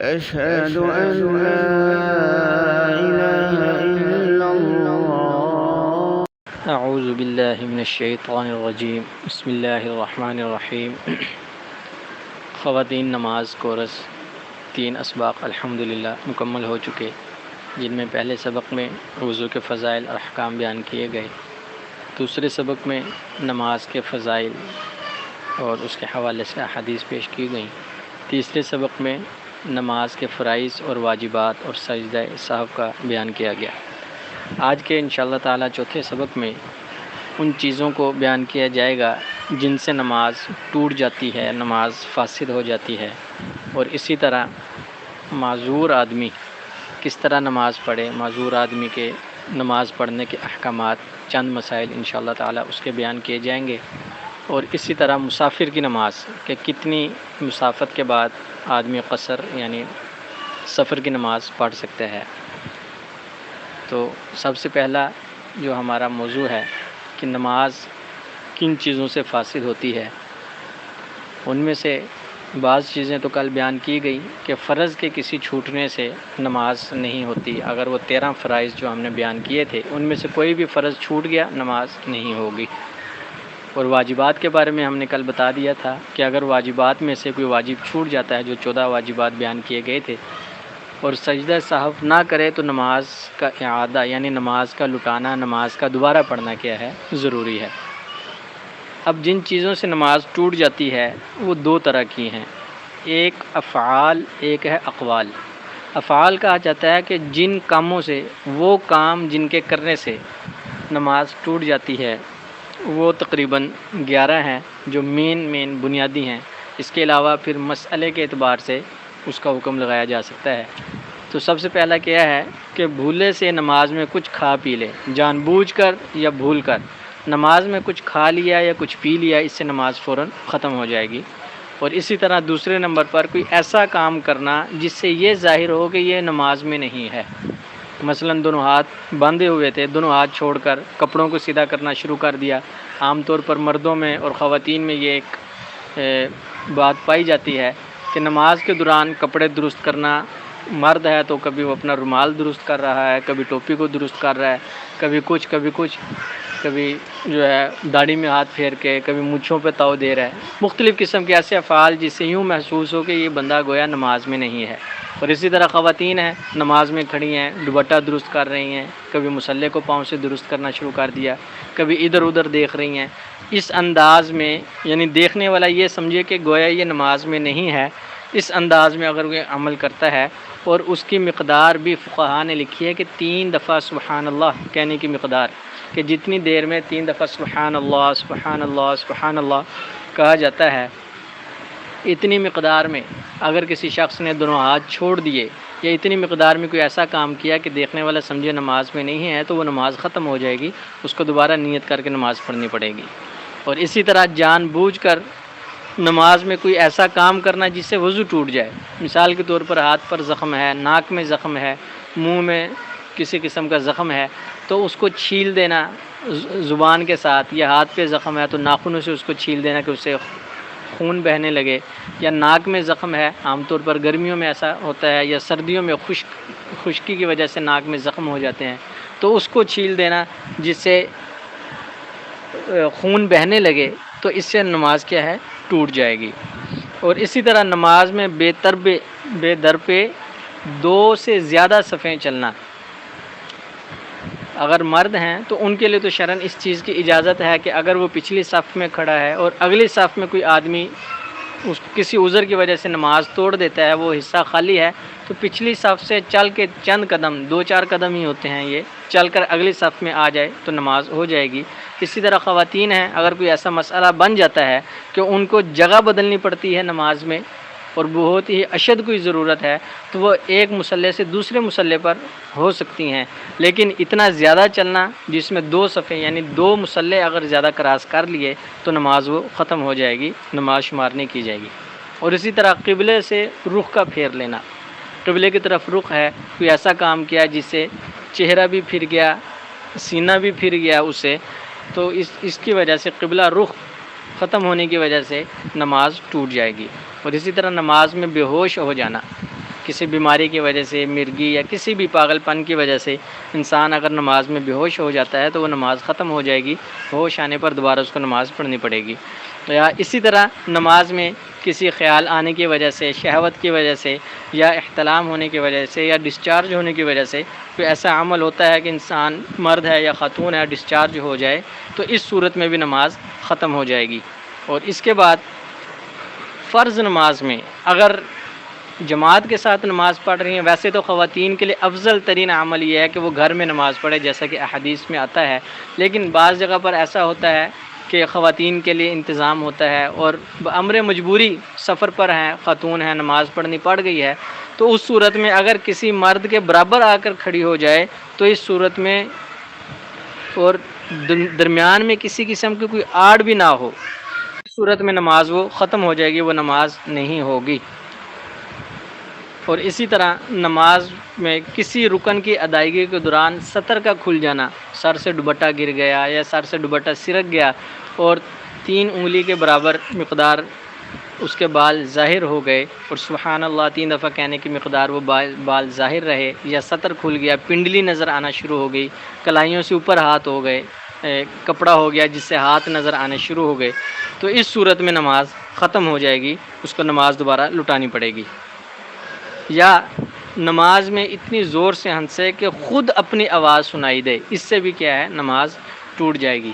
أشهد أن لا إله إلا الله. اعوذ باللہ من الشیطان الرجیم. بسم اللہ الرحمن الرحیم. خواتین نماز کورس 3 اسباق الحمدللہ مکمل ہو چکے، جن میں پہلے سبق میں وضو کے فضائل اور احکام بیان کیے گئے، دوسرے سبق میں نماز کے فضائل اور اس کے حوالے سے احادیث پیش کی گئیں، تیسرے سبق میں نماز کے فرائض اور واجبات اور سجدہ سہو کا بیان کیا گیا۔ آج کے انشاءاللہ تعالی چوتھے سبق میں ان چیزوں کو بیان کیا جائے گا جن سے نماز ٹوٹ جاتی ہے، نماز فاسد ہو جاتی ہے، اور اسی طرح معذور آدمی کس طرح نماز پڑھے، معذور آدمی کے نماز پڑھنے کے احکامات، چند مسائل انشاءاللہ تعالی اس کے بیان کیے جائیں گے، اور اسی طرح مسافر کی نماز کہ کتنی مسافت کے بعد آدمی قصر یعنی سفر کی نماز پڑھ سکتا ہے۔ تو سب سے پہلا جو ہمارا موضوع ہے کہ نماز کن چیزوں سے فاسد ہوتی ہے، ان میں سے بعض چیزیں تو کل بیان کی گئی کہ فرض کے کسی چھوٹنے سے نماز نہیں ہوتی۔ اگر وہ 13 فرائض جو ہم نے بیان کیے تھے ان میں سے کوئی بھی فرض چھوٹ گیا نماز نہیں ہوگی۔ اور واجبات کے بارے میں ہم نے کل بتا دیا تھا کہ اگر واجبات میں سے کوئی واجب چھوٹ جاتا ہے، جو 14 واجبات بیان کیے گئے تھے، اور سجدہ سہو نہ کرے تو نماز کا اعادہ یعنی نماز کا لٹانا، نماز کا دوبارہ پڑھنا کیا ہے، ضروری ہے۔ اب جن چیزوں سے نماز ٹوٹ جاتی ہے وہ 2 طرح کی ہیں، ایک افعال، ایک ہے اقوال۔ افعال کہا جاتا ہے کہ جن کاموں سے، وہ کام جن کے کرنے سے نماز ٹوٹ جاتی ہے، وہ تقریباً 11 ہیں جو مین بنیادی ہیں۔ اس کے علاوہ پھر مسئلے کے اعتبار سے اس کا حکم لگایا جا سکتا ہے۔ تو سب سے پہلا کیا ہے کہ بھولے سے نماز میں کچھ کھا پی لے، جان بوجھ کر یا بھول کر نماز میں کچھ کھا لیا یا کچھ پی لیا، اس سے نماز فوراً ختم ہو جائے گی۔ اور اسی طرح دوسرے نمبر پر کوئی ایسا کام کرنا جس سے یہ ظاہر ہو کہ یہ نماز میں نہیں ہے، مثلاً دونوں ہاتھ باندھے ہوئے تھے، دونوں ہاتھ چھوڑ کر کپڑوں کو سیدھا کرنا شروع کر دیا۔ عام طور پر مردوں میں اور خواتین میں یہ ایک بات پائی جاتی ہے کہ نماز کے دوران کپڑے درست کرنا، مرد ہے تو کبھی وہ اپنا رومال درست کر رہا ہے، کبھی ٹوپی کو درست کر رہا ہے، کبھی کچھ کبھی جو ہے داڑھی میں ہاتھ پھیر کے، کبھی مونچھوں پہ تاؤ دے رہا ہے، مختلف قسم کے ایسے افعال جس سے یوں محسوس ہو کہ یہ بندہ گویا نماز میں نہیں ہے۔ اور اسی طرح خواتین ہیں، نماز میں کھڑی ہیں، دوپٹہ درست کر رہی ہیں، کبھی مصلے کو پاؤں سے درست کرنا شروع کر دیا، کبھی ادھر ادھر دیکھ رہی ہیں۔ اس انداز میں یعنی دیکھنے والا یہ سمجھے کہ گویا یہ نماز میں نہیں ہے، اس انداز میں اگر وہ عمل کرتا ہے، اور اس کی مقدار بھی فقہاء نے لکھی ہے کہ 3 دفعہ سبحان اللہ کہنے کی مقدار، کہ جتنی دیر میں 3 دفعہ سبحان اللہ سبحان اللہ سبحان اللہ کہا جاتا ہے، اتنی مقدار میں اگر کسی شخص نے دونوں ہاتھ چھوڑ دیے یا اتنی مقدار میں کوئی ایسا کام کیا کہ دیکھنے والا سمجھے نماز میں نہیں ہے، تو وہ نماز ختم ہو جائے گی، اس کو دوبارہ نیت کر کے نماز پڑھنی پڑے گی۔ اور اسی طرح جان بوجھ کر نماز میں کوئی ایسا کام کرنا جس سے وضو ٹوٹ جائے، مثال کے طور پر ہاتھ پر زخم ہے، ناک میں زخم ہے، منہ میں کسی قسم کا زخم ہے، تو اس کو چھیل دینا زبان کے ساتھ، یا ہاتھ پہ زخم ہے تو ناخنوں سے اس کو چھیل دینا کہ اس سے خون بہنے لگے، یا ناک میں زخم ہے، عام طور پر گرمیوں میں ایسا ہوتا ہے، یا سردیوں میں خشکی کی وجہ سے ناک میں زخم ہو جاتے ہیں، تو اس کو چھیل دینا جس سے خون بہنے لگے، تو اس سے نماز کیا ہے، ٹوٹ جائے گی۔ اور اسی طرح نماز میں بے در پہ 2 سے زیادہ صفیں چلنا، اگر مرد ہیں تو ان کے لیے تو شرعاً اس چیز کی اجازت ہے کہ اگر وہ پچھلی صف میں کھڑا ہے اور اگلی صف میں کوئی آدمی اس کسی عذر کی وجہ سے نماز توڑ دیتا ہے، وہ حصہ خالی ہے، تو پچھلی صف سے چل کے چند قدم، 2-4 قدم ہی ہوتے ہیں، یہ چل کر اگلی صف میں آ جائے تو نماز ہو جائے گی۔ اسی طرح خواتین ہیں، اگر کوئی ایسا مسئلہ بن جاتا ہے کہ ان کو جگہ بدلنی پڑتی ہے نماز میں اور بہت ہی اشد کوئی ضرورت ہے، تو وہ ایک مصلے سے دوسرے مصلے پر ہو سکتی ہیں، لیکن اتنا زیادہ چلنا جس میں 2 صفیں یعنی 2 مصلے اگر زیادہ کراس کر لیے تو نماز وہ ختم ہو جائے گی، نماز شمار نہیں کی جائے گی۔ اور اسی طرح قبلے سے رخ کا پھیر لینا، قبلے کی طرف رخ ہے، کوئی ایسا کام کیا جس سے چہرہ بھی پھر گیا، سینہ بھی پھر گیا اس سے، تو اس کی وجہ سے قبلہ رخ ختم ہونے کی وجہ سے نماز ٹوٹ جائے گی۔ اور اسی طرح نماز میں بے ہوش ہو جانا، کہ کسی بیماری کی وجہ سے، مرگی یا کسی بھی پاگل پن کی وجہ سے انسان اگر نماز میں بے ہوش ہو جاتا ہے تو وہ نماز ختم ہو جائے گی، ہوش آنے پر دوبارہ اس کو نماز پڑھنی پڑے گی۔ یا اسی طرح نماز میں کسی خیال آنے کی وجہ سے، شہوت کی وجہ سے، یا احتلام ہونے کی وجہ سے، یا ڈسچارج ہونے کی وجہ سے کوئی ایسا عمل ہوتا ہے کہ انسان مرد ہے یا خاتون ہے ڈسچارج ہو جائے، تو اس صورت میں بھی نماز ختم ہو جائے گی۔ اور اس کے بعد فرض نماز میں اگر جماعت کے ساتھ نماز پڑھ رہی ہیں، ویسے تو خواتین کے لیے افضل ترین عمل یہ ہے کہ وہ گھر میں نماز پڑھے، جیسا کہ احادیث میں آتا ہے، لیکن بعض جگہ پر ایسا ہوتا ہے کہ خواتین کے لیے انتظام ہوتا ہے اور بامر مجبوری سفر پر ہیں، خاتون ہیں، نماز پڑھنی پڑ گئی ہے، تو اس صورت میں اگر کسی مرد کے برابر آ کر کھڑی ہو جائے تو اس صورت میں اور درمیان میں کسی قسم کی کوئی آڑ بھی نہ ہو، اس صورت میں نماز وہ ختم ہو جائے گی، وہ نماز نہیں ہوگی۔ اور اسی طرح نماز میں کسی رکن کی ادائیگی کے دوران سطر کا کھل جانا، سر سے دوپٹہ گر گیا یا سر سے دوپٹہ سرک گیا اور 3 انگلی کے برابر مقدار اس کے بال ظاہر ہو گئے اور سبحان اللہ 3 دفعہ کہنے کی مقدار وہ بال ظاہر رہے، یا سطر کھل گیا، پنڈلی نظر آنا شروع ہو گئی، کلائیوں سے اوپر ہاتھ ہو گئے، کپڑا ہو گیا جس سے ہاتھ نظر آنے شروع ہو گئے، تو اس صورت میں نماز ختم ہو جائے گی، اس کو نماز دوبارہ لٹانی پڑے گی۔ یا نماز میں اتنی زور سے ہنسے کہ خود اپنی آواز سنائی دے، اس سے بھی کیا ہے نماز ٹوٹ جائے گی۔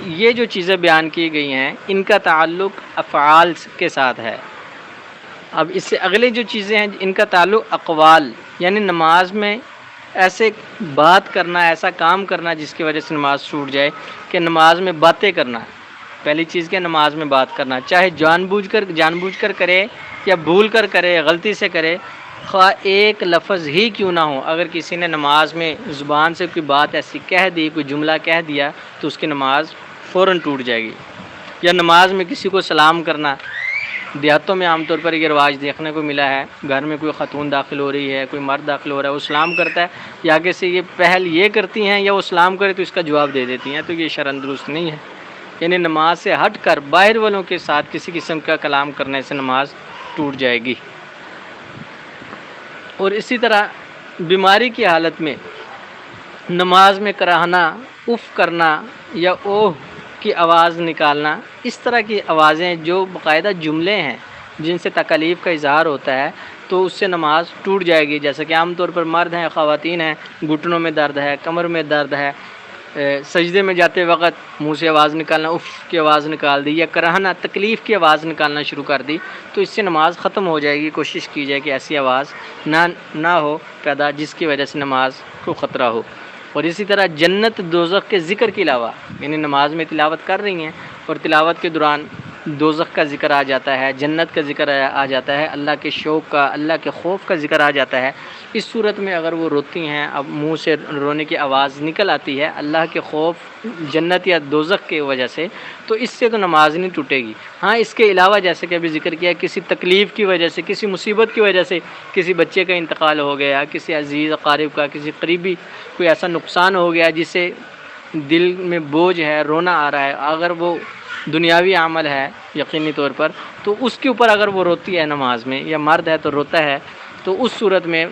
یہ جو چیزیں بیان کی گئی ہیں ان کا تعلق افعال کے ساتھ ہے۔ اب اس سے اگلے جو چیزیں ہیں ان کا تعلق اقوال، یعنی نماز میں ایسے بات کرنا، ایسا کام کرنا جس کی وجہ سے نماز ٹوٹ جائے، کہ نماز میں باتیں کرنا۔ پہلی چیز کہ نماز میں بات کرنا، چاہے جان بوجھ کر کرے یا بھول کر کرے، غلطی سے کرے، خواہ ایک لفظ ہی کیوں نہ ہو، اگر کسی نے نماز میں زبان سے کوئی بات ایسی کہہ دی، کوئی جملہ کہہ دیا، تو اس کی نماز فوراً ٹوٹ جائے گی۔ یا نماز میں کسی کو سلام کرنا، دیہاتوں میں عام طور پر یہ رواج دیکھنے کو ملا ہے، گھر میں کوئی خاتون داخل ہو رہی ہے، کوئی مرد داخل ہو رہا ہے، وہ سلام کرتا ہے، یا آگے سے یہ پہل یہ کرتی ہیں یا وہ سلام کرے تو اس کا جواب دے دیتی ہیں، تو یہ شرعاً درست نہیں ہے۔ یعنی نماز سے ہٹ کر باہر والوں کے ساتھ کسی قسم کا کلام کرنے سے نماز ٹوٹ جائے گی۔ اور اسی طرح بیماری کی حالت میں نماز میں کراہنا، اف کرنا یا اوہ کی آواز نکالنا، اس طرح کی آوازیں جو باقاعدہ جملے ہیں جن سے تکلیف کا اظہار ہوتا ہے، تو اس سے نماز ٹوٹ جائے گی۔ جیسا کہ عام طور پر مرد ہیں، خواتین ہیں، گھٹنوں میں درد ہے، کمر میں درد ہے، سجدے میں جاتے وقت منہ سے آواز نکالنا، اف کی آواز نکال دی، یا کراہنا تکلیف کی آواز نکالنا شروع کر دی، تو اس سے نماز ختم ہو جائے گی۔ کوشش کی جائے کہ ایسی آواز نہ ہو پیدا جس کی وجہ سے نماز کو خطرہ ہو۔ اور اسی طرح جنت دوزخ کے ذکر کے علاوہ، یعنی نماز میں تلاوت کر رہی ہیں اور تلاوت کے دوران دوزخ کا ذکر آ جاتا ہے، جنت کا ذکر آ جاتا ہے، اللہ کے شوق کا، اللہ کے خوف کا ذکر آ جاتا ہے، اس صورت میں اگر وہ روتی ہیں، اب منہ سے رونے کی آواز نکل آتی ہے اللہ کے خوف، جنت یا دوزخ کی وجہ سے، تو اس سے تو نماز نہیں ٹوٹے گی۔ ہاں اس کے علاوہ جیسے کہ ابھی ذکر کیا، کسی تکلیف کی وجہ سے، کسی مصیبت کی وجہ سے، کسی بچے کا انتقال ہو گیا، کسی عزیز اقارب کا، کسی قریبی کوئی ایسا نقصان ہو گیا جس سے دل میں بوجھ ہے، رونا آ رہا ہے، اگر وہ دنیاوی عمل ہے یقینی طور پر، تو اس کے اوپر اگر وہ روتی ہے نماز میں، یا مرد ہے تو روتا ہے، تو اس صورت میں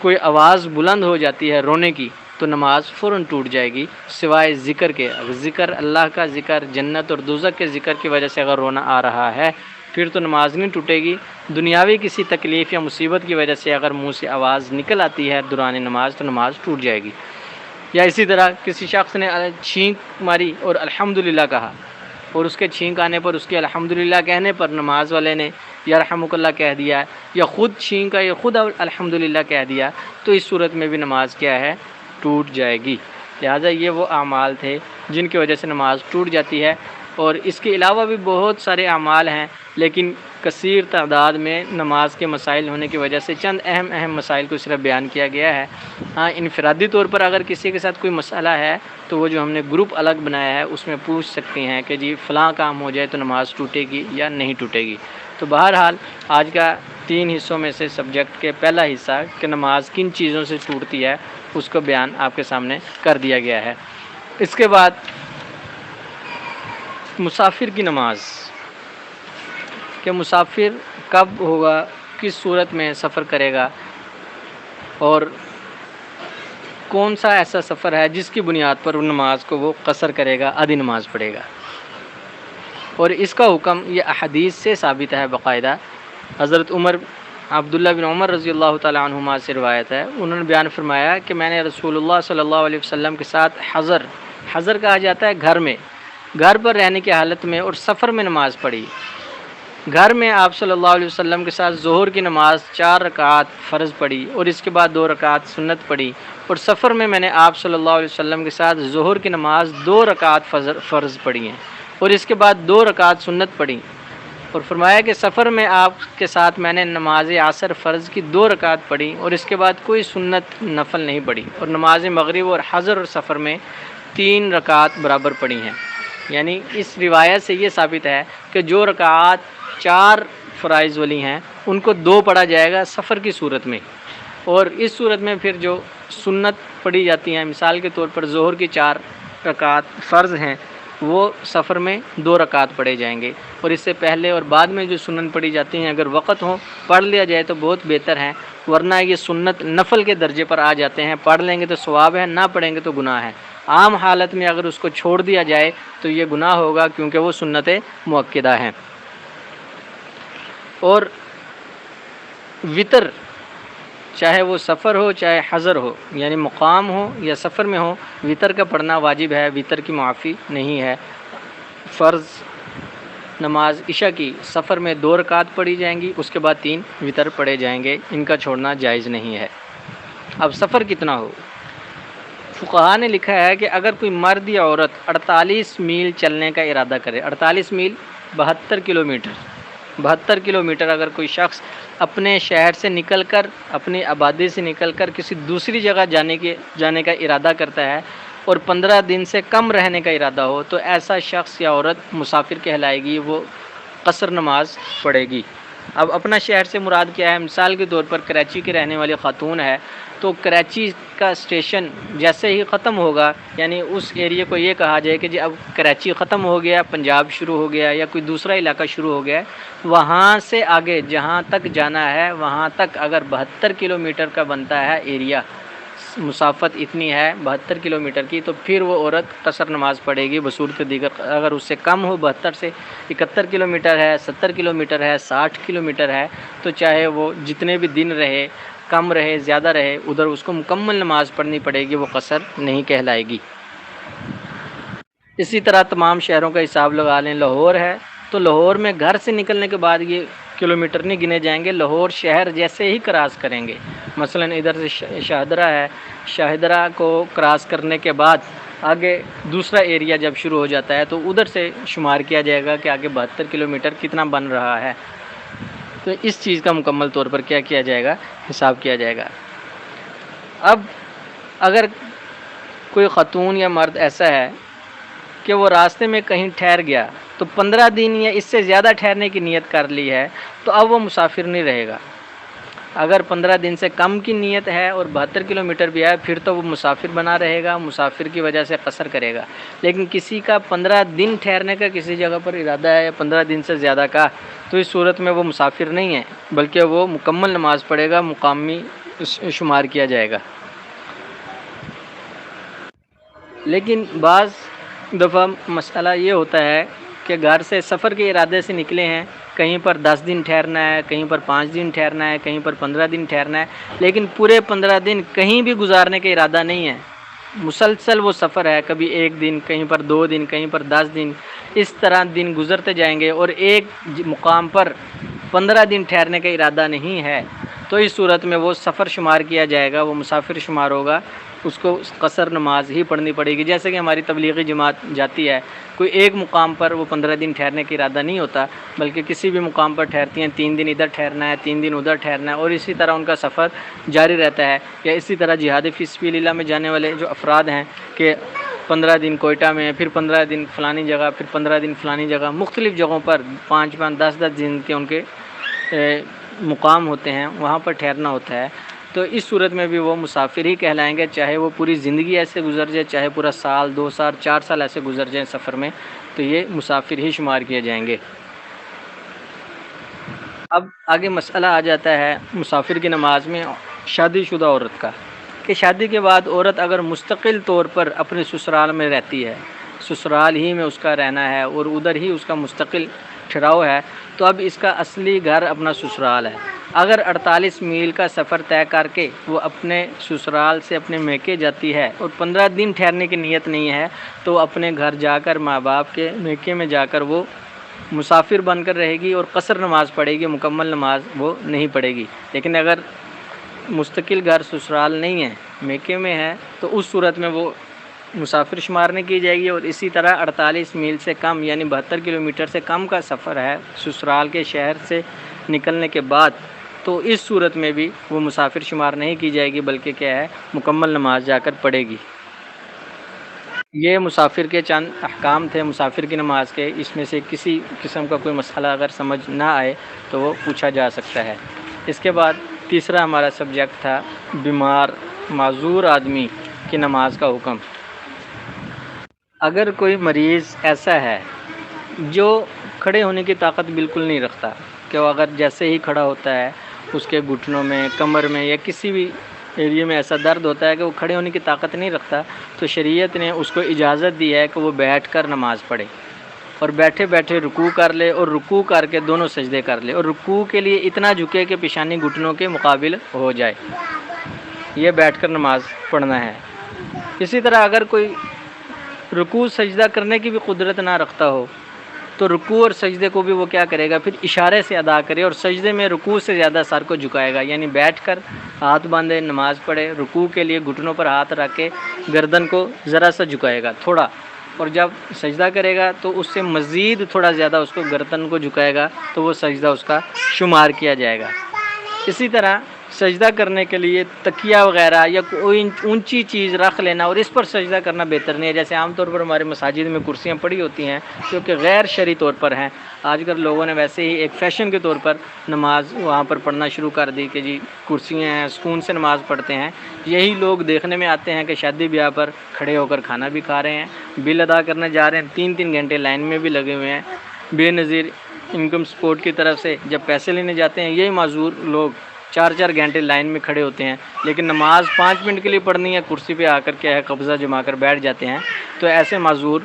کوئی آواز بلند ہو جاتی ہے رونے کی، تو نماز فوراً ٹوٹ جائے گی، سوائے ذکر کے۔ ذکر اللہ کا ذکر، جنت اور دوزخ کے ذکر کی وجہ سے اگر رونا آ رہا ہے پھر تو نماز نہیں ٹوٹے گی۔ دنیاوی کسی تکلیف یا مصیبت کی وجہ سے اگر منہ سے آواز نکل آتی ہے دوران نماز، تو نماز ٹوٹ جائے گی۔ یا اسی طرح کسی شخص نے چھینک ماری اور الحمدللہ کہا، اور اس کے چھینک آنے پر، اس کے الحمدللہ کہنے پر نماز والے نے یرحمک اللہ کہہ دیا، یا خود چھینکا یا خود الحمدللہ کہہ دیا، تو اس صورت میں بھی نماز کیا ہے، ٹوٹ جائے گی۔ لہٰذا یہ وہ اعمال تھے جن کی وجہ سے نماز ٹوٹ جاتی ہے، اور اس کے علاوہ بھی بہت سارے اعمال ہیں، لیکن کثیر تعداد میں نماز کے مسائل ہونے کی وجہ سے چند اہم مسائل کو صرف بیان کیا گیا ہے۔ ہاں انفرادی طور پر اگر کسی کے ساتھ کوئی مسئلہ ہے تو وہ جو ہم نے گروپ الگ بنایا ہے اس میں پوچھ سکتے ہیں کہ جی فلاں کام ہو جائے تو نماز ٹوٹے گی یا نہیں ٹوٹے گی۔ تو بہرحال آج کا 3 حصوں میں سے سبجیکٹ کے پہلا حصہ کہ نماز کن چیزوں سے ٹوٹتی ہے اس کو بیان آپ کے سامنے کر دیا گیا ہے۔ اس کے بعد مسافر کی نماز، کہ مسافر کب ہوگا کس صورت میں سفر کرے گا اور کون سا ایسا سفر ہے جس کی بنیاد پر نماز کو وہ قصر کرے گا، آدھی نماز پڑھے گا۔ اور اس کا حکم یہ احادیث سے ثابت ہے باقاعدہ۔ حضرت عبداللہ بن عمر رضی اللہ تعالیٰ عنہما سے روایت ہے، انہوں نے بیان فرمایا کہ میں نے رسول اللہ صلی اللہ علیہ وسلم کے ساتھ حضر کہا جاتا ہے گھر پر رہنے کی حالت میں اور سفر میں نماز پڑھی۔ گھر میں آپ صلی اللہ علیہ وسلم کے ساتھ ظہر کی نماز 4 رکعات فرض پڑھی اور اس کے بعد 2 رکعات سنت پڑھی، اور سفر میں نے آپ صلی اللہ علیہ وسلم کے ساتھ ظہر کی نماز 2 رکعات فرض پڑھی ہیں اور اس کے بعد 2 رکعات سنت پڑھی، اور فرمایا کہ سفر میں آپ کے ساتھ میں نے نماز عصر فرض کی 2 رکعات پڑھی اور اس کے بعد کوئی سنت نفل نہیں پڑھی، اور نماز مغرب اور حضر اور سفر میں 3 رکعات برابر پڑھی ہیں۔ یعنی اس روایت سے یہ ثابت ہے کہ جو رکعات 4 فرائض والی ہیں ان کو 2 پڑھا جائے گا سفر کی صورت میں، اور اس صورت میں پھر جو سنت پڑھی جاتی ہیں، مثال کے طور پر ظہر کی 4 رکعات فرض ہیں، وہ سفر میں 2 رکعات پڑھے جائیں گے، اور اس سے پہلے اور بعد میں جو سنت پڑھی جاتی ہیں اگر وقت ہو پڑھ لیا جائے تو بہت بہتر ہے، ورنہ یہ سنت نفل کے درجے پر آ جاتے ہیں، پڑھ لیں گے تو ثواب ہے، نہ پڑھیں گے تو گناہ ہے۔ عام حالت میں اگر اس کو چھوڑ دیا جائے تو یہ گناہ ہوگا کیونکہ وہ سنت مؤکدہ ہیں۔ اور وطر چاہے وہ سفر ہو چاہے حضر ہو، یعنی مقام ہو یا سفر میں ہو، وطر کا پڑھنا واجب ہے، وطر کی معافی نہیں ہے۔ فرض نماز عشاء کی سفر میں 2 رکعات پڑھی جائیں گی، اس کے بعد 3 وطر پڑھے جائیں گے، ان کا چھوڑنا جائز نہیں ہے۔ اب سفر کتنا ہو؟ فقہاء نے لکھا ہے کہ اگر کوئی مرد یا عورت 48 میل چلنے کا ارادہ کرے، 48 میل 72 کلومیٹر اگر کوئی شخص اپنے شہر سے نکل کر، اپنی آبادی سے نکل کر کسی دوسری جگہ جانے کا ارادہ کرتا ہے اور 15 دن سے کم رہنے کا ارادہ ہو تو ایسا شخص یا عورت مسافر کہلائے گی، وہ قصر نماز پڑھے گی۔ اب اپنا شہر سے مراد کیا ہے؟ مثال کے طور پر کراچی کے رہنے والی خاتون ہے تو کراچی کا اسٹیشن جیسے ہی ختم ہوگا، یعنی اس ایریے کو یہ کہا جائے کہ جی اب کراچی ختم ہو گیا، پنجاب شروع ہو گیا یا کوئی دوسرا علاقہ شروع ہو گیا، وہاں سے آگے جہاں تک جانا ہے وہاں تک اگر 72 کلومیٹر کا بنتا ہے ایریا، مسافت اتنی ہے 72 کلومیٹر کی، تو پھر وہ عورت قصر نماز پڑھے گی بصورت دیگر۔ اگر اس سے کم ہو، 72 سے 71 کلومیٹر ہے، 70 کلومیٹر ہے، 60 کلومیٹر ہے، تو چاہے وہ جتنے بھی دن رہے، کم رہے زیادہ رہے، ادھر اس کو مکمل نماز پڑھنی پڑے گی، وہ قصر نہیں کہلائے گی۔ اسی طرح تمام شہروں کا حساب لگا لیں۔ لاہور ہے تو لاہور میں گھر سے نکلنے کے بعد یہ کلومیٹر نہیں گنے جائیں گے، لاہور شہر جیسے ہی کراس کریں گے، مثلا ادھر سے شاہدرہ ہے، شاہدرہ کو کراس کرنے کے بعد آگے دوسرا ایریا جب شروع ہو جاتا ہے تو ادھر سے شمار کیا جائے گا کہ آگے 72 کلومیٹر کتنا بن رہا ہے، تو اس چیز کا مکمل طور پر کیا جائے گا، حساب کیا جائے گا۔ اب اگر کوئی خاتون یا مرد ایسا ہے کہ وہ راستے میں کہیں ٹھہر گیا تو 15 دن یا اس سے زیادہ ٹھہرنے کی نیت کر لی ہے تو اب وہ مسافر نہیں رہے گا۔ اگر 15 دن سے کم کی نیت ہے اور 72 کلومیٹر بھی ہے پھر تو وہ مسافر بنا رہے گا، مسافر کی وجہ سے قصر کرے گا۔ لیکن کسی کا 15 دن ٹھہرنے کا کسی جگہ پر ارادہ ہے یا 15 دن سے زیادہ کا، تو اس صورت میں وہ مسافر نہیں ہے بلکہ وہ مکمل نماز پڑھے گا، مقامی شمار کیا جائے گا۔ لیکن بعض دفعہ مسئلہ یہ ہوتا ہے کہ گھر سے سفر کے ارادے سے نکلے ہیں، کہیں پر 10 دن ٹھہرنا ہے، کہیں پر 5 دن ٹھہرنا ہے، کہیں پر 15 دن ٹھہرنا ہے، لیکن پورے 15 دن کہیں بھی گزارنے کا ارادہ نہیں ہے، مسلسل وہ سفر ہے، کبھی 1 دن، کہیں پر 2 دن، کہیں پر 10 دن، اس طرح دن گزرتے جائیں گے اور ایک مقام پر 15 دن ٹھہرنے کا ارادہ نہیں ہے، تو اس صورت میں وہ سفر شمار کیا جائے گا، وہ مسافر شمار ہوگا، اس کو قصر نماز ہی پڑھنی پڑے گی۔ جیسے کہ ہماری تبلیغی جماعت جاتی ہے، کوئی ایک مقام پر وہ 15 دن ٹھہرنے کا ارادہ نہیں ہوتا بلکہ کسی بھی مقام پر ٹھہرتی ہیں، 3 دن ادھر ٹھہرنا ہے، 3 دن ادھر ٹھہرنا ہے، اور اسی طرح ان کا سفر جاری رہتا ہے۔ یا اسی طرح جہاد فی سبیل اللہ میں جانے والے جو افراد ہیں کہ 15 دن کوئٹہ میں، پھر 15 دن فلانی جگہ، پھر 15 دن فلانی جگہ، مختلف جگہوں پر 5-5 10-10 دن کے ان کے مقام ہوتے ہیں، وہاں پر ٹھہرنا ہوتا ہے، تو اس صورت میں بھی وہ مسافر ہی کہلائیں گے، چاہے وہ پوری زندگی ایسے گزر جائے، چاہے پورا سال، 2 سال، 4 سال ایسے گزر جائیں سفر میں، تو یہ مسافر ہی شمار کیے جائیں گے۔ اب آگے مسئلہ آ جاتا ہے مسافر کی نماز میں شادی شدہ عورت کا، کہ شادی کے بعد عورت اگر مستقل طور پر اپنے سسرال میں رہتی ہے، سسرال ہی میں اس کا رہنا ہے اور ادھر ہی اس کا مستقل ٹھہراؤ ہے، تو اب اس کا اصلی گھر اپنا سسرال ہے۔ اگر 48 میل کا سفر طے کر کے وہ اپنے سسرال سے اپنے میکے جاتی ہے اور 15 دن ٹھہرنے کی نیت نہیں ہے، تو اپنے گھر جا کر ماں باپ کے میکے میں جا کر وہ مسافر بن کر رہے گی اور قصر نماز پڑھے گی، مکمل نماز وہ نہیں پڑھے گی۔ لیکن اگر مستقل گھر سسرال نہیں ہے، میکے میں ہے، تو اس صورت میں وہ مسافر شمار نہیں کی جائے گی۔ اور اسی طرح 48 میل سے کم یعنی 72 کلومیٹر سے کم کا سفر ہے سسرال کے شہر سے نکلنے کے بعد، تو اس صورت میں بھی وہ مسافر شمار نہیں کی جائے گی، بلکہ کیا ہے، مکمل نماز جا کر پڑھے گی۔ یہ مسافر کے چند احکام تھے مسافر کی نماز کے۔ اس میں سے کسی قسم کا کوئی مسئلہ اگر سمجھ نہ آئے تو وہ پوچھا جا سکتا ہے۔ اس کے بعد تیسرا ہمارا سبجیکٹ تھا بیمار معذور آدمی کی نماز کا حکم۔ اگر کوئی مریض ایسا ہے جو کھڑے ہونے کی طاقت بالکل نہیں رکھتا، کہ وہ اگر جیسے ہی کھڑا ہوتا ہے اس کے گھٹنوں میں، کمر میں یا کسی بھی ایریے میں ایسا درد ہوتا ہے کہ وہ کھڑے ہونے کی طاقت نہیں رکھتا، تو شریعت نے اس کو اجازت دی ہے کہ وہ بیٹھ کر نماز پڑھے، اور بیٹھے بیٹھے رکوع کر لے اور رکوع کر کے دونوں سجدے کر لے، اور رکوع کے لیے اتنا جھکے کہ پیشانی گھٹنوں کے مقابل ہو جائے۔ یہ بیٹھ کر نماز پڑھنا ہے۔ اسی طرح اگر کوئی رکوع سجدہ کرنے کی بھی قدرت نہ رکھتا ہو، تو رکوع اور سجدے کو بھی وہ کیا کرے گا، پھر اشارے سے ادا کرے، اور سجدے میں رکوع سے زیادہ سر کو جھکائے گا، یعنی بیٹھ کر ہاتھ باندھے نماز پڑھے، رکوع کے لیے گھٹنوں پر ہاتھ رکھ کے گردن کو ذرا سا جھکائے گا تھوڑا، اور جب سجدہ کرے گا تو اس سے مزید تھوڑا زیادہ اس کو گردن کو جھکائے گا، تو وہ سجدہ اس کا شمار کیا جائے گا۔ اسی طرح سجدہ کرنے کے لیے تکیہ وغیرہ یا کوئی اونچی چیز رکھ لینا اور اس پر سجدہ کرنا بہتر نہیں ہے۔ جیسے عام طور پر ہمارے مساجد میں کرسیاں پڑی ہوتی ہیں جو کہ غیر شرعی طور پر ہیں، آج کل لوگوں نے ویسے ہی ایک فیشن کے طور پر نماز وہاں پر پڑھنا شروع کر دی کہ جی کرسیاں ہیں، سکون سے نماز پڑھتے ہیں۔ یہی لوگ دیکھنے میں آتے ہیں کہ شادی بیاہ پر کھڑے ہو کر کھانا بھی کھا رہے ہیں، بل ادا کرنے جا رہے ہیں، 3 گھنٹے لائن میں بھی لگے ہوئے ہیں، بے نظیر انکم سپورٹ کی طرف سے جب پیسے لینے جاتے ہیں یہی معذور لوگ 4 گھنٹے لائن میں کھڑے ہوتے ہیں، لیکن نماز 5 منٹ کے لیے پڑھنی ہے، کرسی پہ آ کر کیا ہے قبضہ جما کر بیٹھ جاتے ہیں۔ تو ایسے معذور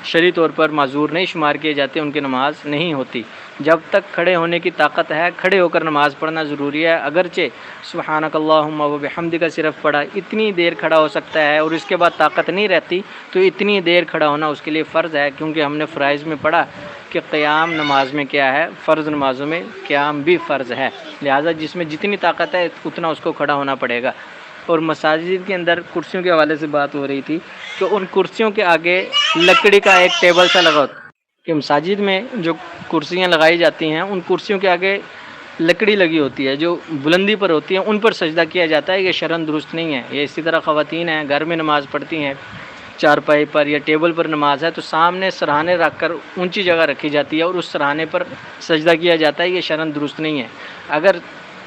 شرعی طور پر معذور نہیں شمار کیے جاتے، ان کی نماز نہیں ہوتی۔ جب تک کھڑے ہونے کی طاقت ہے کھڑے ہو کر نماز پڑھنا ضروری ہے، اگرچہ سبحانک اللہم و بحمدک صرف پڑھا، اتنی دیر کھڑا ہو سکتا ہے اور اس کے بعد طاقت نہیں رہتی تو اتنی دیر کھڑا ہونا اس کے لیے فرض ہے، کیونکہ ہم نے فرائض میں پڑھا کہ قیام نماز میں کیا ہے، فرض نمازوں میں قیام بھی فرض ہے، لہٰذا جس میں جتنی طاقت ہے اتنا اس کو کھڑا ہونا پڑے گا۔ اور مساجد کے اندر کرسیوں کے حوالے سے بات ہو رہی تھی، تو ان کرسیوں کے آگے لکڑی کا ایک ٹیبل سا لگا ہوتا ہے، کہ مساجد میں جو کرسیاں لگائی جاتی ہیں ان کرسیوں کے آگے لکڑی لگی ہوتی ہے جو بلندی پر ہوتی ہے، ان پر سجدہ کیا جاتا ہے، یہ شرعاً درست نہیں ہے۔ یہ اسی طرح خواتین ہیں گھر میں نماز پڑھتی ہیں، چارپائی پر یا ٹیبل پر نماز ہے تو سامنے سرہانے رکھ کر اونچی جگہ رکھی جاتی ہے اور اس سرہانے پر سجدہ کیا جاتا ہے، یہ شرعاً درست نہیں ہے۔ اگر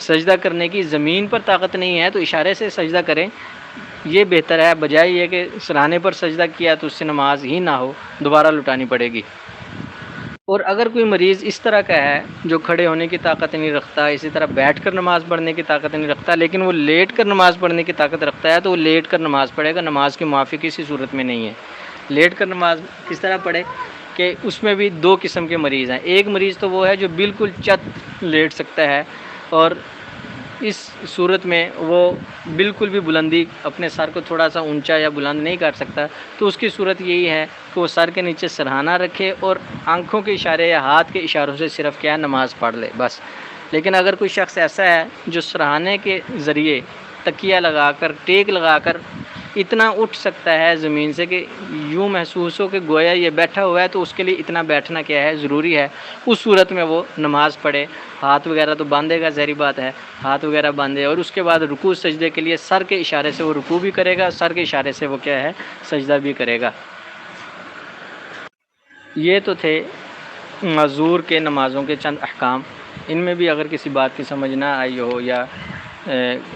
سجدہ کرنے کی زمین پر طاقت نہیں ہے تو اشارے سے سجدہ کریں، یہ بہتر ہے، بجائے یہ کہ سرہانے پر سجدہ کیا تو اس سے نماز ہی نہ ہو، دوبارہ لٹانی پڑے گی۔ اور اگر کوئی مریض اس طرح کا ہے جو کھڑے ہونے کی طاقت نہیں رکھتا، اسی طرح بیٹھ کر نماز پڑھنے کی طاقت نہیں رکھتا، لیکن وہ لیٹ کر نماز پڑھنے کی طاقت رکھتا ہے، تو وہ لیٹ کر نماز پڑھے گا، نماز کے معافی کسی صورت میں نہیں ہے۔ لیٹ کر نماز کس طرح پڑھے کہ اس میں بھی 2 قسم کے مریض ہیں۔ ایک مریض تو وہ ہے جو بالکل چت لیٹ سکتا ہے، اور اس صورت میں وہ بالکل بھی بلندی اپنے سر کو تھوڑا سا اونچا یا بلند نہیں کر سکتا، تو اس کی صورت یہی ہے کہ وہ سر کے نیچے سرہانہ رکھے اور آنکھوں کے اشارے یا ہاتھ کے اشاروں سے صرف کیا نماز پڑھ لے بس۔ لیکن اگر کوئی شخص ایسا ہے جو سرہانے کے ذریعے تکیہ لگا کر ٹیک لگا کر اتنا اٹھ سکتا ہے زمین سے کہ یوں محسوس ہو کہ گویا یہ بیٹھا ہوا ہے، تو اس کے لیے اتنا بیٹھنا کیا ہے، ضروری ہے۔ اس صورت میں وہ نماز پڑھے، ہاتھ وغیرہ تو باندھے گا، ظاہری بات ہے، ہاتھ وغیرہ باندھے، اور اس کے بعد رکوع سجدے کے لیے سر کے اشارے سے وہ رکوع بھی کرے گا، سر کے اشارے سے وہ کیا ہے، سجدہ بھی کرے گا۔ یہ تو تھے معذور کے نمازوں کے چند احکام۔ ان میں بھی اگر کسی بات کی سمجھ نہ آئی ہو یا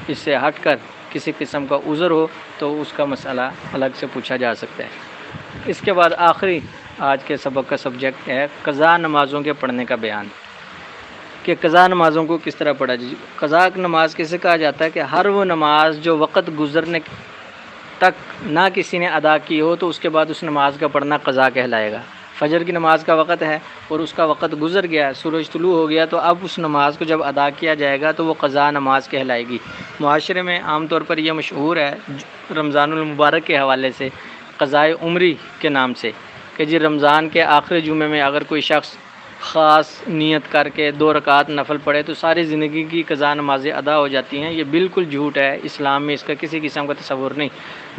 اس سے ہٹ کر کسی قسم کا عذر ہو تو اس کا مسئلہ الگ سے پوچھا جا سکتا ہے۔ اس کے بعد آخری آج کے سبق کا سبجیکٹ ہے قضا نمازوں کے پڑھنے کا بیان۔ کہ قضا نمازوں کو کس طرح پڑھا جائے۔ قضا نماز کسے کہا جاتا ہے کہ ہر وہ نماز جو وقت گزرنے تک نہ کسی نے ادا کی ہو تو اس کے بعد اس نماز کا پڑھنا قضا کہلائے گا۔ فجر کی نماز کا وقت ہے اور اس کا وقت گزر گیا، سورج طلوع ہو گیا، تو اب اس نماز کو جب ادا کیا جائے گا تو وہ قضا نماز کہلائے گی۔ معاشرے میں عام طور پر یہ مشہور ہے رمضان المبارک کے حوالے سے قضائے عمری کے نام سے، کہ جی رمضان کے آخری جمعے میں اگر کوئی شخص خاص نیت کر کے 2 رکعت نفل پڑھے تو ساری زندگی کی قضا نمازیں ادا ہو جاتی ہیں۔ یہ بالکل جھوٹ ہے، اسلام میں اس کا کسی قسم کا تصور نہیں۔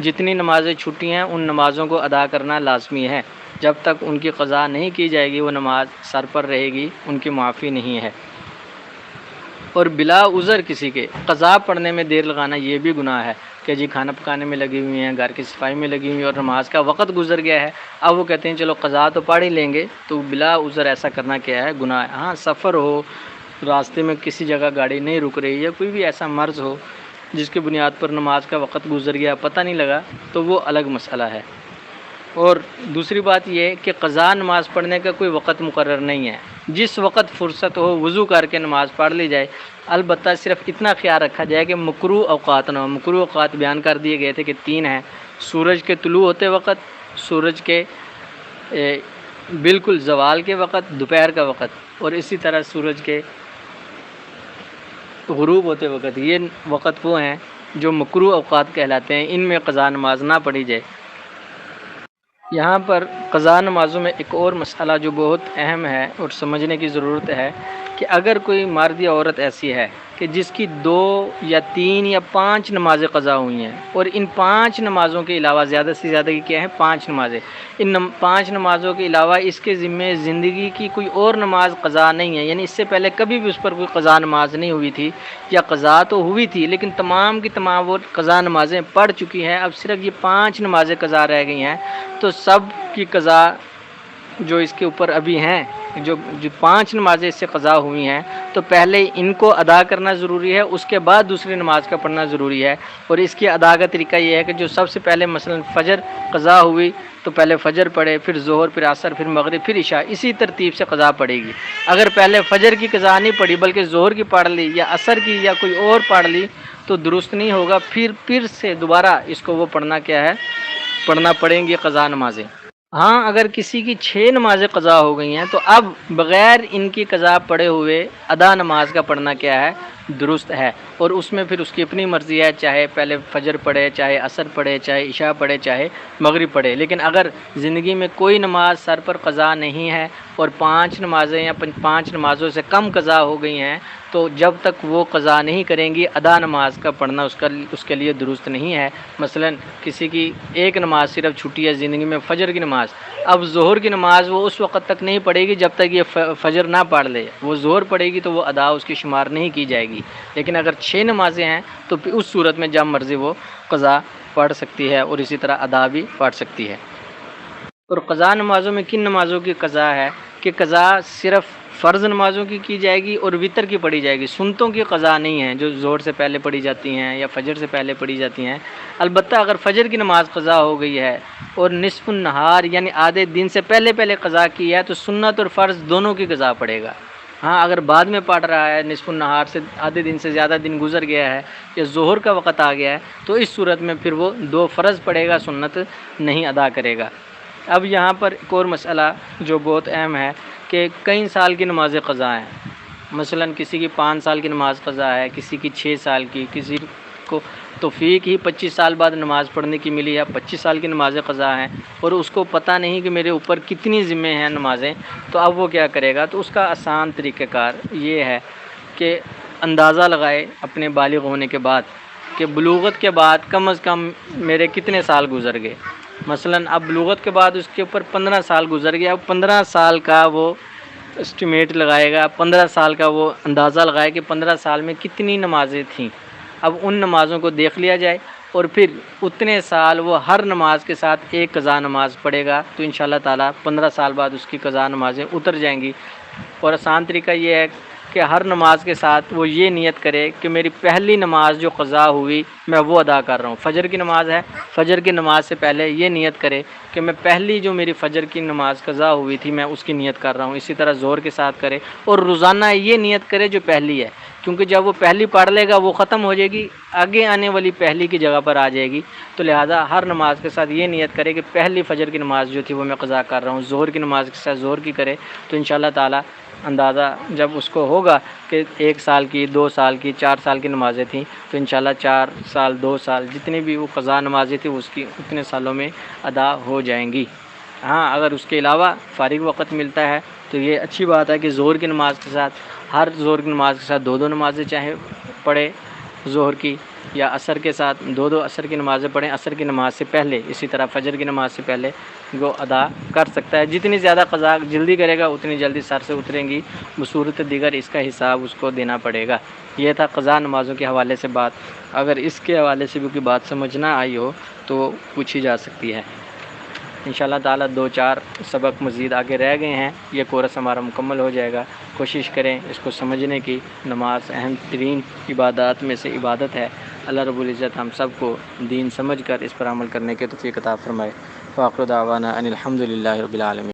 جتنی نمازیں چھٹی ہیں ان نمازوں کو ادا کرنا لازمی ہے، جب تک ان کی قضا نہیں کی جائے گی وہ نماز سر پر رہے گی، ان کی معافی نہیں ہے۔ اور بلا عذر کسی کے قضا پڑھنے میں دیر لگانا یہ بھی گناہ ہے، کہ جی کھانا پکانے میں لگی ہوئی ہیں، گھر کی صفائی میں لگی ہوئی ہیں اور نماز کا وقت گزر گیا ہے، اب وہ کہتے ہیں چلو قضا تو پڑھ ہی لیں گے، تو بلا عذر ایسا کرنا کیا ہے؟ گناہ ہے۔ ہاں سفر ہو، راستے میں کسی جگہ گاڑی نہیں رک رہی یا کوئی بھی ایسا مرض ہو جس کی بنیاد پر نماز کا وقت گزر گیا پتہ نہیں لگا، تو وہ الگ مسئلہ ہے۔ اور دوسری بات یہ کہ قضا نماز پڑھنے کا کوئی وقت مقرر نہیں ہے، جس وقت فرصت ہو وضو کر کے نماز پڑھ لی جائے، البتہ صرف اتنا خیال رکھا جائے کہ مکروہ اوقات نہ ہو۔ مکروہ اوقات بیان کر دیے گئے تھے کہ 3 ہیں: سورج کے طلوع ہوتے وقت، سورج کے بالکل زوال کے وقت، دوپہر کا وقت، اور اسی طرح سورج کے غروب ہوتے وقت۔ یہ وقت وہ ہیں جو مکروہ اوقات کہلاتے ہیں، ان میں قضا نماز نہ پڑھی جائے۔ یہاں پر قضا نمازوں میں ایک اور مسئلہ جو بہت اہم ہے اور سمجھنے کی ضرورت ہے کہ اگر کوئی مرد یا عورت ایسی ہے کہ جس کی 2 یا 3 یا 5 نمازیں قضا ہوئی ہیں، اور ان 5 نمازوں کے علاوہ زیادہ سے زیادہ کی کیا ہیں 5 نمازیں، ان 5 نمازوں کے علاوہ اس کے ذمے زندگی کی کوئی اور نماز قضا نہیں ہے، یعنی اس سے پہلے کبھی بھی اس پر کوئی قضا نماز نہیں ہوئی تھی، یا قضا تو ہوئی تھی لیکن تمام کی تمام وہ قضا نمازیں پڑھ چکی ہیں، اب صرف یہ 5 نمازیں قضا رہ گئی ہیں، تو سب کی قضا جو اس کے اوپر ابھی ہیں، جو 5 نمازیں اس سے قضا ہوئی ہیں، تو پہلے ان کو ادا کرنا ضروری ہے، اس کے بعد دوسری نماز کا پڑھنا ضروری ہے۔ اور اس کی ادا کا طریقہ یہ ہے کہ جو سب سے پہلے مثلا فجر قضا ہوئی تو پہلے فجر پڑھے، پھر ظہر، پھر عصر، پھر مغرب، پھر عشاء، اسی ترتیب سے قضا پڑے گی۔ اگر پہلے فجر کی قضا نہیں پڑھی بلکہ ظہر کی پڑھ لی یا عصر کی یا کوئی اور پڑھ لی تو درست نہیں ہوگا، پھر سے دوبارہ اس کو وہ پڑھنا کیا ہے؟ پڑھنا پڑیں گی قضا نمازیں۔ ہاں اگر کسی کی 6 نمازیں قضا ہو گئی ہیں تو اب بغیر ان کی قضا پڑھے ہوئے ادا نماز کا پڑھنا کیا ہے؟ درست ہے، اور اس میں پھر اس کی اپنی مرضی ہے، چاہے پہلے فجر پڑھے، چاہے عصر پڑھے، چاہے عشاء پڑھے، چاہے مغرب پڑھے۔ لیکن اگر زندگی میں کوئی نماز سر پر قضا نہیں ہے اور 5 نمازیں یا 5 نمازوں سے کم قضا ہو گئی ہیں تو جب تک وہ قضا نہیں کریں گی ادا نماز کا پڑھنا اس کے لیے درست نہیں ہے۔ مثلا کسی کی 1 نماز صرف چھٹی ہے زندگی میں، فجر کی نماز، اب ظہر کی نماز وہ اس وقت تک نہیں پڑھے گی جب تک یہ فجر نہ پڑھ لے، وہ ظہر پڑھے گی تو وہ ادا اس کی شمار نہیں کی جائے گی۔ لیکن اگر 6 نمازیں ہیں تو پھر اس صورت میں جب مرضی وہ قضا پڑھ سکتی ہے اور اسی طرح ادا بھی پڑھ سکتی ہے۔ اور قضا نمازوں میں کن نمازوں کی قضا ہے کہ قضا صرف فرض نمازوں کی جائے گی اور وتر کی پڑھی جائے گی، سنتوں کی قضا نہیں ہے جو ظہر سے پہلے پڑھی جاتی ہیں یا فجر سے پہلے پڑھی جاتی ہیں۔ البتہ اگر فجر کی نماز قضا ہو گئی ہے اور نصف النہار یعنی آدھے دن سے پہلے قضا کی ہے تو سنت اور فرض دونوں کی قضا پڑے گا۔ ہاں اگر بعد میں پڑھ رہا ہے، نصف النہار سے آدھے دن سے زیادہ دن گزر گیا ہے یا ظہر کا وقت آ گیا ہے تو اس صورت میں پھر وہ 2 فرض پڑھے گا، سنت نہیں ادا کرے گا۔ اب یہاں پر ایک اور مسئلہ جو بہت اہم ہے کہ کئی سال کی نمازیں قضا ہیں، مثلا کسی کی 5 سال کی نماز قضا ہے، کسی کی 6 سال کی، کسی کو توفیق ہی 25 سال بعد نماز پڑھنے کی ملی ہے، 25 سال کی نمازیں قضا ہیں اور اس کو پتہ نہیں کہ میرے اوپر کتنی ذمے ہیں نمازیں، تو اب وہ کیا کرے گا؟ تو اس کا آسان طریقہ کار یہ ہے کہ اندازہ لگائے اپنے بالغ ہونے کے بعد کہ بلوغت کے بعد کم از کم میرے کتنے سال گزر گئے۔ مثلا اب بلوغت کے بعد اس کے اوپر 15 سال گزر گیا، اب 15 سال کا وہ اسٹیمیٹ لگائے گا، 15 سال کا وہ اندازہ لگائے کہ 15 سال میں کتنی نمازیں تھیں، اب ان نمازوں کو دیکھ لیا جائے اور پھر اتنے سال وہ ہر نماز کے ساتھ ایک قضا نماز پڑھے گا تو انشاءاللہ تعالیٰ 15 سال بعد اس کی قضا نمازیں اتر جائیں گی۔ اور آسان طریقہ یہ ہے کہ کہ ہر نماز کے ساتھ وہ یہ نیت کرے کہ میری پہلی نماز جو قضا ہوئی میں وہ ادا کر رہا ہوں. فجر کی نماز ہے، فجر کی نماز سے پہلے یہ نیت کرے کہ میں پہلی جو میری فجر کی نماز قضا ہوئی تھی میں اس کی نیت کر رہا ہوں. اسی طرح ظہر کے ساتھ کرے، اور روزانہ یہ نیت کرے جو پہلی ہے، کیونکہ جب وہ پہلی پڑھ لے گا وہ ختم ہو جائے گی، آگے آنے والی پہلی کی جگہ پر آ جائے گی. تو لہٰذا ہر نماز کے ساتھ یہ نیت کرے کہ پہلی فجر کی نماز جو تھی وہ میں قضا کر رہا ہوں. ظہر کی نماز کے ساتھ ظہر کی کرے تو انشاءاللہ تعالی اندازہ جب اس کو ہوگا کہ 1 سال کی، 2 سال کی، 4 سال کی نمازیں تھیں تو انشاءاللہ 4 سال، 2 سال جتنی بھی وہ قضا نمازیں تھیں اس کی اتنے سالوں میں ادا ہو جائیں گی. ہاں اگر اس کے علاوہ فارغ وقت ملتا ہے تو یہ اچھی بات ہے کہ ظہر کی نماز کے ساتھ، ہر ظہر کی نماز کے ساتھ 2 نمازیں چاہے پڑھے ظہر کی، یا عصر کے ساتھ 2 عصر کی نمازیں پڑھیں عصر کی نماز سے پہلے. اسی طرح فجر کی نماز سے پہلے وہ ادا کر سکتا ہے. جتنی زیادہ قضا جلدی کرے گا اتنی جلدی سر سے اتریں گی، بصورت دیگر اس کا حساب اس کو دینا پڑے گا. یہ تھا قضا نمازوں کے حوالے سے بات. اگر اس کے حوالے سے بھی کوئی بات سمجھ نہ آئی ہو تو پوچھی جا سکتی ہے. انشاءاللہ تعالیٰ 2-4 سبق مزید آگے رہ گئے ہیں، یہ کورس ہمارا مکمل ہو جائے گا. کوشش کریں اس کو سمجھنے کی. نماز اہم ترین عبادات میں سے عبادت ہے. اللہ رب العزت ہم سب کو دین سمجھ کر اس پر عمل کرنے کے توفیق عطا فرمائے. وآخر دعوانا ان الحمد للہ رب العالمین.